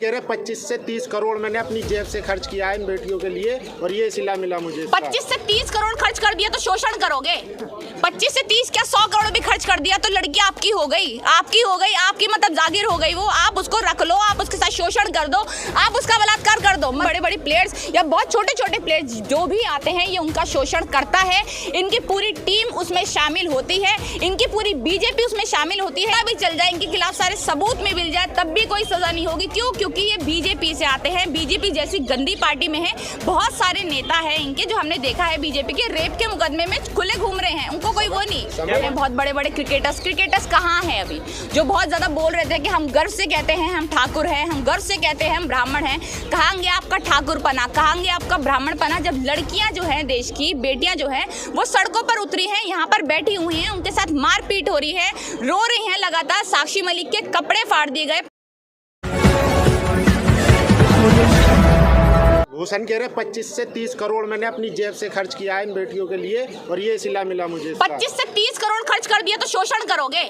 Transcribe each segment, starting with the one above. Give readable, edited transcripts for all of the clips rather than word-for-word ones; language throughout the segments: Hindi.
कह रहे 25 से 30 करोड़ मैंने अपनी जेब से खर्च किया है इन बेटियों के लिए और ये सिला मिला मुझे। 25 से 30 करोड़ खर्च कर दिया तो शोषण करोगे? 25 से 30 क्या 100 करोड़ भी खर्च कर दिया तो लड़की आपकी हो गई, आपकी मतलब जागीर हो गई वो। आप उसको रख लो, आप उसके साथ शोषण कर दो, आप उसका बलात्कार कर दो। बड़े बड़े प्लेयर्स या बहुत छोटे छोटे प्लेयर्स जो भी आते हैं ये उनका शोषण करता है। इनकी पूरी टीम उसमें शामिल होती है, इनकी पूरी बीजेपी उसमें शामिल होती है। अभी चल जाए, इनके खिलाफ सारे सबूत में मिल जाए तब भी कोई सजा नहीं होगी। क्यों? क्योंकि ये बीजेपी से आते हैं, बीजेपी जैसी गंदी पार्टी में है। बहुत सारे नेता हैं इनके जो हमने देखा है बीजेपी के रेप के मुकदमे में खुले घूम रहे हैं, उनको कोई वो नहीं। बहुत बड़े बड़े क्रिकेटर्स कहाँ हैं अभी जो बहुत ज्यादा बोल रहे थे कि हम गर्व से कहते हैं हम ठाकुर हैं, हम गर्व से कहते हैं हम ब्राह्मण हैं। कहांगे आपका ठाकुरपना, कहांगे आपका ब्राह्मणपना जब लड़कियां जो हैं, देश की बेटियां जो हैं वो सड़कों पर उतरी हैं, यहाँ पर बैठी हुई हैं, उनके साथ मारपीट हो रही है, रो रही हैं लगातार। साक्षी मलिक के कपड़े फाड़ दिए गए। भूषण कह रहे 25 से 30 करोड़ मैंने अपनी जेब से खर्च किया है इन बेटियों के लिए और ये सिला मिला मुझे। 25 से 30 करोड़ खर्च कर दिया तो शोषण करोगे?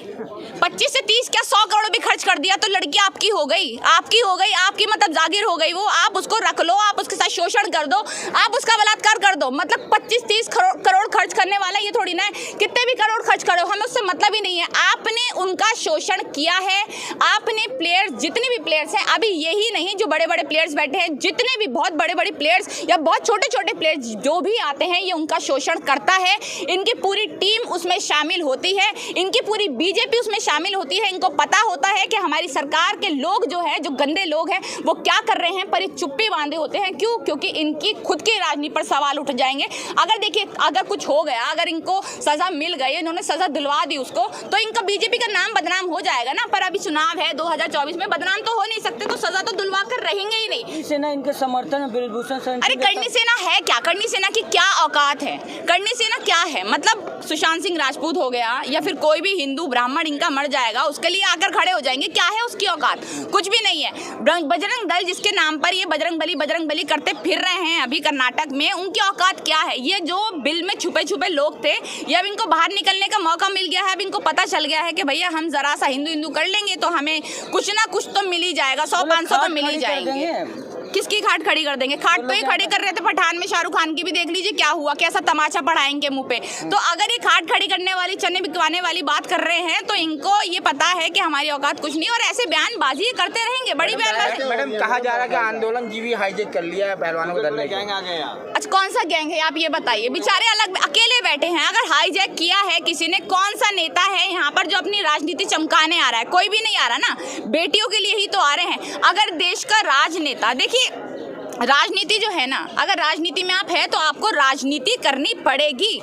25 से 30 क्या 100 करोड़ भी खर्च कर दिया तो लड़की आपकी हो गई, आपकी मतलब जागीर हो गई वो। आप उसको रख लो, आप उसके साथ शोषण कर दो, आप उसका बलात्कार कर दो। मतलब 25-30 करोड़ खर्च करने वाला ये थोड़ी ना है कितने भी करोड़ खर्च करो, हमें उससे मतलब ही नहीं है। आपने उनका शोषण किया है। आपने प्लेयर्स, जितने भी प्लेयर्स हैं, अभी यही नहीं जो बड़े बड़े प्लेयर्स बैठे हैं, जितने भी बहुत बड़े बड़े प्लेयर्स या बहुत छोटे छोटे प्लेयर्स जो भी आते हैं ये उनका शोषण करता है। इनकी पूरी टीम उसमें शामिल होती है, इनकी पूरी बीजेपी उसमें शामिल होती है। इनको पता होता है कि हमारी सरकार के लोग जो है, जो गंदे लोग हैं, वो क्या कर रहे हैं, पर ये चुप्पी बांधे होते हैं। क्यों? क्योंकि इनकी खुद की राजनीति पर सवाल उठ जाएंगे। अगर देखिए, अगर कुछ हो गया, अगर इनको सजा मिल गई, इन्होंने सजा दिलवा दी उसको, तो इनका बीजेपी का नाम बदनाम हो जाएगा ना। पर अभी चुनाव है 2024 में, बदनाम तो हो नहीं सकते, तो सजा तो दिलवा कर रहेंगे ही नहीं। सेना इनके समर्थन है ब्रिजभूषण। अरे करनी सेना है क्या? करनी सेना की क्या औकात है? करनी सेना क्या है? मतलब सुशांत सिंह राजपूत हो गया या फिर कोई भी हिंदू ब्राह्मण इनका मर जाएगा उसके लिए आकर खड़े हो जाएंगे, क्या है उसकी औकात? कुछ भी नहीं है। बजरंग दल जिसके नाम पर ये बजरंग बली करते फिर रहे हैं अभी कर्नाटक में, उनकी औकात क्या है? ये जो बिल में छुपे छुपे लोग थे, ये अब इनको बाहर निकलने का मौका मिल गया है। अब इनको पता चल गया है कि भैया हम जरा सा हिंदू कर लेंगे तो हमें कुछ ना कुछ तो मिल ही जाएगा, 100-500 तो मिल ही जाएंगे। किसकी खाट खड़ी कर देंगे? खाट तो ही खड़ी कर रहे थे पठान में, शाहरुख खान की भी देख लीजिए क्या हुआ, कैसा तमाचा पढ़ाएंगे मुंह पे। तो अगर ये खाट खड़ी करने वाली, चने बिकवाने वाली बात कर रहे हैं तो इनको ये पता है कि हमारी औकात कुछ नहीं, और ऐसे बयानबाजी करते रहेंगे, बड़ी बयानबाजी। मैडम कहा जा रहा है कि आंदोलन जीवी हाईजेक कर लिया है पहलवानों को धरने। गैंग आ गया। अच्छा, कौन सा गैंग है आप ये बताइए? बेचारे अलग अकेले बैठे हैं। अगर हाईजैक किया है किसी ने, कौन सा नेता है यहाँ पर जो अपनी राजनीति चमकाने आ रहा है? कोई भी नहीं आ रहा ना, बेटियों के लिए ही तो आ रहे हैं। अगर देश का राजनेता, देखिए राजनीति जो है ना, अगर राजनीति में आप है तो आपको राजनीति करनी पड़ेगी,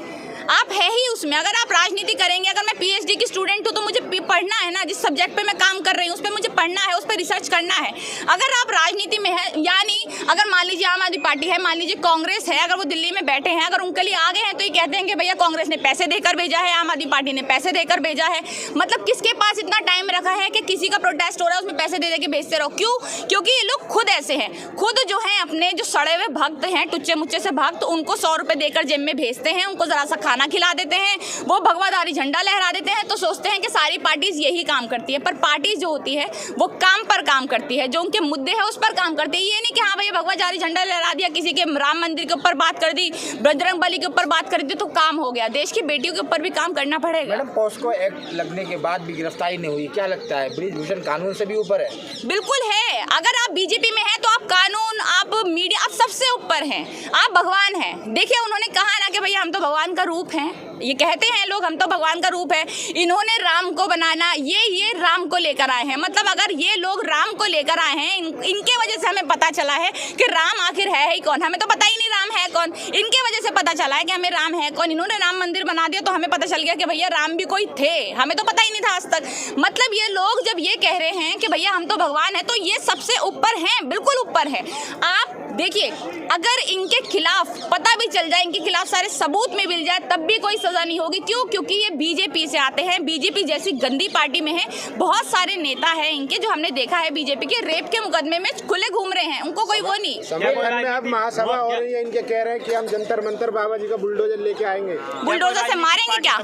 आप है ही उसमें। अगर आप राजनीति करेंगे, अगर मैं पीएचडी की स्टूडेंट हूँ तो मुझे पढ़ना है ना, जिस सब्जेक्ट पे मैं काम कर रही हूँ उस पर मुझे पढ़ना है, उस पर रिसर्च करना है। अगर आप राजनीति में है, यानी अगर मान लीजिए आम आदमी पार्टी है, मान लीजिए कांग्रेस है, अगर वो दिल्ली में बैठे हैं, अगर उनके लिए आ गए हैं तो ये कहते हैं कि भैया कांग्रेस ने पैसे देकर भेजा है, आम आदमी पार्टी ने पैसे देकर भेजा है। मतलब किसके पास इतना टाइम रखा है कि किसी का प्रोटेस्ट हो रहा है उसमें पैसे दे के भेजते रहो? क्यों? क्योंकि ये लोग खुद ऐसे हैं, खुद जो है अपने जो सड़े हुए भक्त हैं, टुच्चे मुच्चे से भक्त, उनको 100 रुपए देकर जेब में भेजते हैं, उनको जरा सा खाना खिला देते हैं, वो भगवाधारी झंडा लहरा देते हैं, तो सोचते हैं कि सारी पार्टीज यही काम करती है। पर पार्टीज जो होती है वो काम पर काम करती है, जो उनके मुद्दे हैं उस पर काम करती है। ये नहीं कि हाँ भैया भगवाधारी झंडा लहरा दिया, किसी के राम मंदिर के ऊपर बात कर दी, बजरंग बली के ऊपर बात कर दी तो काम हो गया। देश की बेटियों के ऊपर भी काम करना पड़ेगा। मैडम पॉस्को एक्ट लगने के बाद भी गिरफ्तारी नहीं हुई, क्या लगता है ब्रिजभूषण कानून से भी ऊपर है? बिल्कुल है। अगर आप बीजेपी में हैं तो आप कानून, आप मीडिया, आप सबसे ऊपर हैं, आप भगवान हैं। देखिए उन्होंने कहा ना कि भैया हम तो भगवान का रूप हैं, ये कहते हैं लोग हम तो भगवान का रूप है। इन्होंने राम को बनाना, ये राम को लेकर आए हैं। मतलब अगर ये लोग राम को लेकर आए हैं, इनके वजह से हमें पता चला है कि राम आखिर है ही कौन। हमें तो पता ही नहीं राम है कौन, इनके वजह से पता चला है कि हमें राम है कौन। इन्होंने राम मंदिर बना दिया तो हमें पता चल गया कि भैया राम भी कोई थे, हमें तो पता ही नहीं था आज तक। मतलब ये लोग जब ये कह रहे हैं कि भैया हम तो भगवान है, तो ये सबसे ऊपर हैं, बिल्कुल ऊपर है। आप देखिए, अगर इनके खिलाफ पता भी चल जाए, इनके खिलाफ सारे सबूत में मिल जाए, तब भी कोई सजा नहीं होगी। क्यों? क्योंकि ये बीजेपी से आते हैं, बीजेपी जैसी गंदी पार्टी में है। बहुत सारे नेता हैं इनके जो हमने देखा है बीजेपी के रेप के मुकदमे में खुले घूम रहे हैं, उनको कोई वो नहीं। समर्थन में अब महासभा हो रही है, इनके कह रहे हैं कि हम जंतर मंतर बाबा जी का बुलडोजर लेके आएंगे। बुलडोजर से मारेंगे क्या?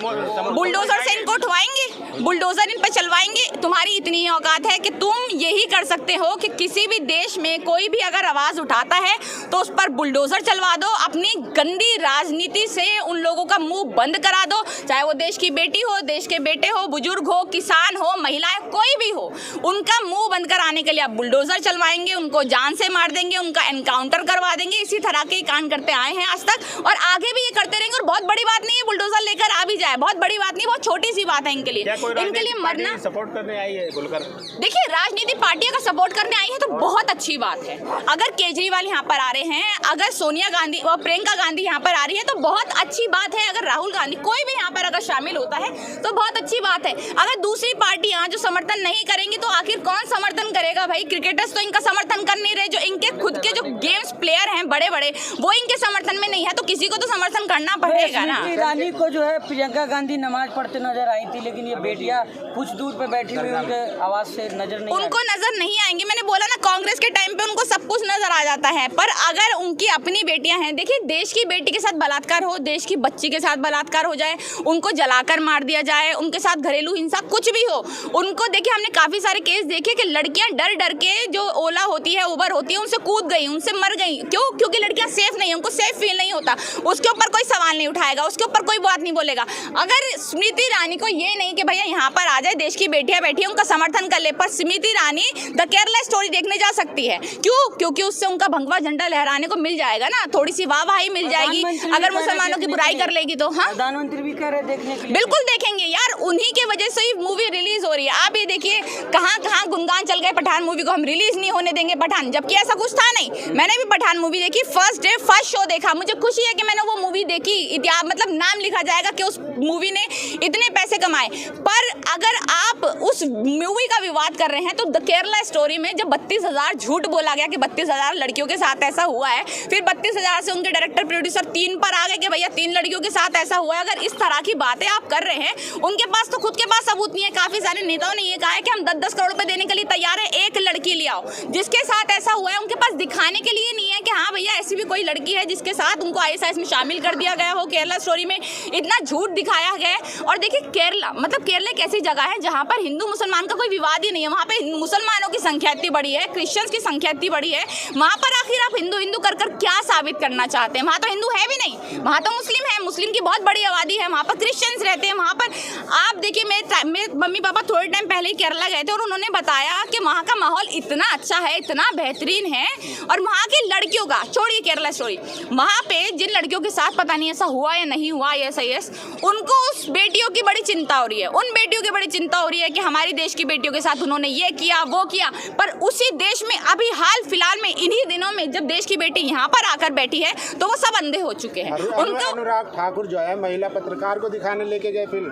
बुलडोजर से इनको उठवाएंगे, बुलडोजर इन पर चलवाएंगे। तुम्हारी इतनी औकात है कि तुम यही कर सकते हो कि किसी भी देश में कोई भी अगर आवाज उठाता है तो उस पर बुलडोजर चलवा दो। अपनी गंदी राजनीति से उन लोगों का मुंह बंद करा दो, चाहे वो देश की बेटी हो, देश के बेटे हो, बुजुर्ग हो, किसान हो, महिलाएं, कोई भी हो, उनका मुंह बंद कराने के लिए आप बुलडोजर चलवाएंगे, उनको जान से मार देंगे, उनका एनकाउंटर करवा देंगे। इसी तरह के कांड करते आए हैं आज तक और आगे भी ये करते रहेंगे। और बहुत बड़ी बात नहीं है बुलडोजर लेकर आ भी जाए, बहुत बड़ी बात नहीं, बहुत छोटी सी बात है इनके लिए। इनके लिए मरना सपोर्ट करने आई है खुलकर। देखिए, राजनीतिक पार्टियों का सपोर्ट करने आई है तो बहुत अच्छी बात है। अगर केजरीवाल यहाँ पर आ रहे हैं, अगर सोनिया गांधी और प्रियंका गांधी यहाँ पर आ रही है तो बहुत अच्छी बात है। अगर राहुल गांधी कोई भी यहाँ पर अगर शामिल होता है तो बहुत अच्छी बात है। अगर दूसरी पार्टियां जो समर्थन नहीं करेंगी तो आखिर कौन समर्थन करेगा भाई? क्रिकेटर्स तो इनका समर्थन कर नहीं रहे, जो इनके खुद के जो गेम्स प्लेयर हैं बड़े बड़े, वो इनके समर्थन में नहीं है, तो किसी को तो समर्थन करना पड़ेगा ना। स्मृति ईरानी को जो है प्रियंका गांधी नमाज पढ़ते नजर आई थी, लेकिन ये बेटियां कुछ दूर पे बैठी हुई उनके आवाज से नजर नहीं उनको नजर नहीं आएंगे। मैंने बोला ना, कांग्रेस के टाइम पे उनको सब कुछ नजर आ जाता है, पर अगर उनकी अपनी बेटियां हैं, देखिए देश की बेटी के साथ बलात्कार हो, देश की बच्ची के साथ बलात्कार हो जाए, उनको जलाकर मार दिया जाए, उनके साथ घरेलू हिंसा कुछ भी हो, उनको देखिए हमने काफी सारे केस देखे कि लड़कियां डर डर के जो ओला होती है, उबर होती है, उनसे कूद गई, उनसे मर गई। क्यों? क्योंकि लड़कियां सेफ नहीं है, उनको सेफ फील नहीं होता। उसके ऊपर कोई सवाल नहीं उठाएगा, उसके ऊपर कोई बात नहीं बोलेगा। अगर स्मृति ईरानी को ये नहीं कि भैया यहाँ पर आ जाए, देश की बेटियां बैठी है, उनका समर्थन कर ले, पर स्मृति ईरानी द केरला स्टोरी देखने जा सकती है। क्यों? क्योंकि उससे उनका भगवा झंडा लहराने को मिल जाएगा ना, थोड़ी सी वाहवाही मिल जाएगी। अगर मुसलमानों की बुराई कर लेगी तो हाँ, प्रधानमंत्री भी कह रहे देखने के लिए। बिल्कुल देखेंगे यार, उन्हीं के वजह से ही मूवी रिलीज हो रही है। आप ये देखिए कहाँ कहाँ गुणगान चल गए पठान मूवी को, हम रिलीज नहीं होने देंगे पठान, जबकि ऐसा कुछ था नहीं। मैंने भी पठान मूवी देखी, फर्स्ट डे फर्स्ट शो देखा, मुझे खुशी है कि मैंने वो मूवी देखी। इतिहास मतलब नाम लिखा जाएगा कि उस मूवी ने इतने पैसे कमाए। पर अगर आप उस मूवी का विवाद कर रहे हैं तो द केरला स्टोरी में जब 32,000 झूठ बोला गया कि 32,000 लड़कियों के साथ ऐसा हुआ है, फिर 32,000 से उनके डायरेक्टर प्रोड्यूसर 3 पर आ गए कि भैया 3 लड़कियों के साथ ऐसा हुआ है। अगर इस तरह की बातें आप कर रहे हैं, उनके पास तो खुद के पास सबूत नहीं है। काफी सारे नेताओं ने ये कहा है कि हम 10-10 करोड़ रुपए देने के लिए तैयार है, एक लड़की ले आओ जिसके साथ ऐसा हुआ है। उनके पास दिखाने के लिए नहीं है कि हाँ भैया ऐसी भी कोई लड़की है जिसके साथ उनको ISIS में शामिल कर दिया गया हो। केरला स्टोरी में इतना झूठ दिखाया गया है। और देखिए केरला मतलब केरला एक ऐसी जगह है जहाँ पर हिंदू मुसलमान का कोई विवाद ही नहीं है। वहाँ पे मुसलमानों की संख्या इतनी बड़ी है, क्रिश्चियंस की संख्या इतनी बड़ी है, वहाँ पर आखिर आप हिंदू हिंदू कर क्या साबित करना चाहते हैं? वहाँ तो हिंदू है भी नहीं, वहाँ तो मुस्लिम है, मुस्लिम की बहुत बड़ी आबादी है, वहाँ पर क्रिश्चियंस रहते हैं। वहाँ पर आप देखिए, मेरे मम्मी पापा थोड़े टाइम पहले ही केरला गए थे और उन्होंने बताया कि वहाँ का माहौल इतना अच्छा है, इतना बेहतरीन है। और वहाँ की लड़कियों का, छोड़िए केरला स्टोरी, वहाँ पे जिन लड़कियों के साथ पता नहीं ऐसा हुआ या नहीं हुआ, ISIS, उनको उस बेटियों की बड़ी चिंता हो रही है। उन बेटियों की बड़ी चिंता हो रही है कि हमारी देश की बेटियों के साथ उन्होंने ये किया वो किया। पर उसी देश में अभी हाल फिलहाल में इन्हीं दिनों में जब देश की बेटी यहाँ पर आकर बैठी है तो वो सब अंधे हो चुके हैं। उनको अनुराग ठाकुर जो है महिला पत्रकार को दिखाने लेके गए फिल्म,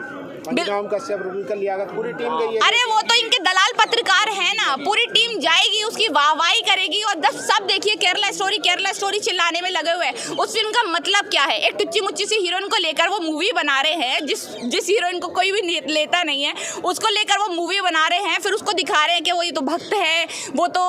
कश्यप, रुबिका लियाकत, पूरी टीम गई है। अरे वो तो इनके दलाल पत्रकार है ना, पूरी टीम जाएगी, उसकी वाहवाही करेगी और सब देखिए केरला स्टोरी चिल्लाने में लगे हुए हैं। उस फिल्म का मतलब क्या है? एक टुच्ची मुच्ची सी हीरोइन को लेकर वो मूवी बना रहे हैं, जिस हीरोइन को कोई भी लेता नहीं है, उसको लेकर वो मूवी बना रहे हैं। फिर उसको दिखा रहे हैं कि वो ये तो भक्त है, वो तो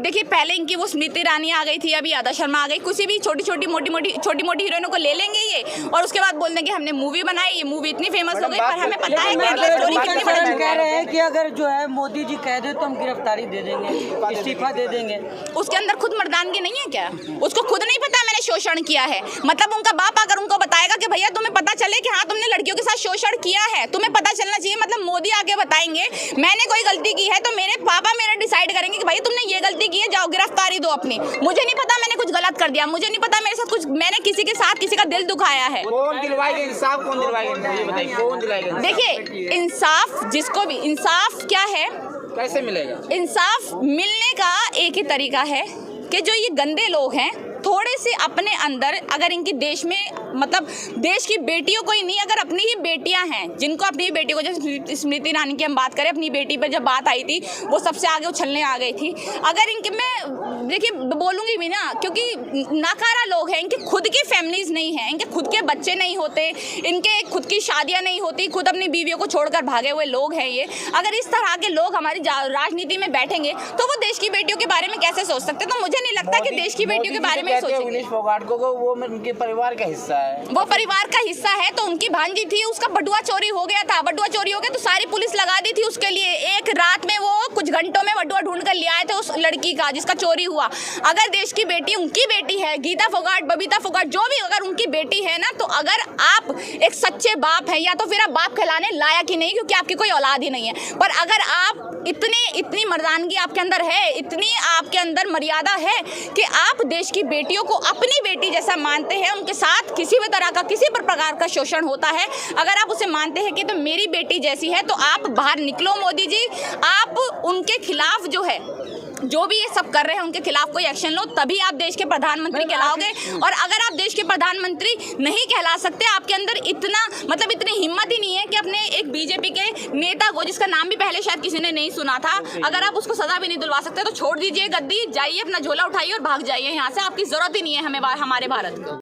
देखिए पहले इनकी वो स्मृति ईरानी आ गई थी, अभी आदा शर्मा आ गई। किसी भी छोटी मोटी हीरोइनों को ले लेंगे ये और उसके बाद बोल देंगे हमने मूवी बनाई, ये मूवी इतनी फेमस हो गई। पर हमें पता है केरला स्टोरी कितनी बड़ी कह रहे हैं कि अगर जो है मोदी जी कह दे तो हम गिरफ्तारी दे देंगे, इस्तीफा दे देंगे। उसके अंदर खुद मर्दानगी नहीं है क्या? उसको खुद नहीं पता मैंने शोषण किया है? मतलब उनका बाप अगर उनको बताएगा कि भैया तुम्हें पता चले कि हाँ तुमने लड़कियों के साथ शोषण किया है, तुम्हें पता चलना चाहिए। मतलब मोदी आके बताएंगे मैंने कोई गलती की है तो मेरे पापा मेरा डिसाइड करेंगे कि भाई तुमने ये गलती की है, जाओ गिरफ्तारी दो अपनी। मुझे नहीं पता मैंने कुछ गलत कर दिया, मुझे नहीं पता मेरे साथ कुछ, मैंने किसी के साथ किसी का दिल दुखाया है। कौन दिलवाएगा इंसाफ? कौन दिलवाएगा? ये बताइए, कौन दिलाएगा? देखिए इंसाफ, जिसको भी इंसाफ क्या है, कैसे मिलेगा इंसाफ? मिलने का एक ही तरीका है कि जो ये गंदे लोग हैं थोड़े से अपने अंदर, अगर इनके देश में मतलब देश की बेटियों को ही नहीं, अगर अपनी ही बेटियां हैं जिनको अपनी ही बेटी को, जैसे स्मृति ईरानी की हम बात करें, अपनी बेटी पर जब बात आई थी वो सबसे आगे उछलने आ गई थी। अगर इनके, मैं देखिए बोलूँगी भी ना, क्योंकि नाकारा लोग हैं, इनकी खुद की फैमिलीज नहीं है, इनके खुद के बच्चे नहीं होते, इनके खुद की शादियाँ नहीं होती, खुद अपनी बीवियों को छोड़कर भागे हुए लोग हैं ये। अगर इस तरह के लोग हमारी राजनीति में बैठेंगे तो वो देश की बेटियों के बारे में कैसे सोच सकते? तो मुझे नहीं लगता कि देश की बेटियों के बारे में सोचेंगे। विनेश फोगाट को वो उनके परिवार का हिस्सा है, वो परिवार का हिस्सा है, तो उनकी भांजी थी, उसका बटुआ चोरी हो गया था, बटुआ चोरी हो गया तो सारी पुलिस लगा दी थी उसके लिए। एक रात में वो कुछ घंटों में बटुआ ढूंढ कर ले आए थे उस लड़की का जिसका चोरी हुआ। अगर देश की बेटी उनकी बेटी है, गीता फोगाट, बबीता फोगाट, जो भी अगर उनकी बेटी है ना, तो अगर आप एक सच्चे बाप हैं, या तो फिर आप बाप कहलाने लायक ही नहीं, क्योंकि आपकी कोई औलाद ही नहीं है। पर अगर आप इतनी मर्दानगी आपके अंदर है, इतनी आपके अंदर मर्यादा है कि आप देश की बेटियों को अपनी बेटी जैसा मानते हैं, उनके साथ किसी भी तरह का, किसी प्रकार का शोषण होता है, अगर आप उसे मानते हैं कि तो मेरी बेटी जैसी है, तो आप बाहर निकलो मोदी जी। आप उनके खिलाफ जो है, जो भी ये सब कर रहे हैं उनके खिलाफ कोई एक्शन लो, तभी आप देश के प्रधानमंत्री कहलाओगे। और अगर आप देश के प्रधानमंत्री नहीं कहला सकते, आपके अंदर इतना मतलब इतनी हिम्मत ही नहीं है कि अपने एक बीजेपी के नेता को, जिसका नाम भी पहले शायद किसी ने नहीं सुना था, अगर आप उसको सजा भी नहीं दिलवा सकते तो छोड़ दीजिए गद्दी, जाइए अपना झोला उठाइए और भाग जाइए यहाँ से। आपकी जरूरत ही नहीं है हमें, हमारे भारत की।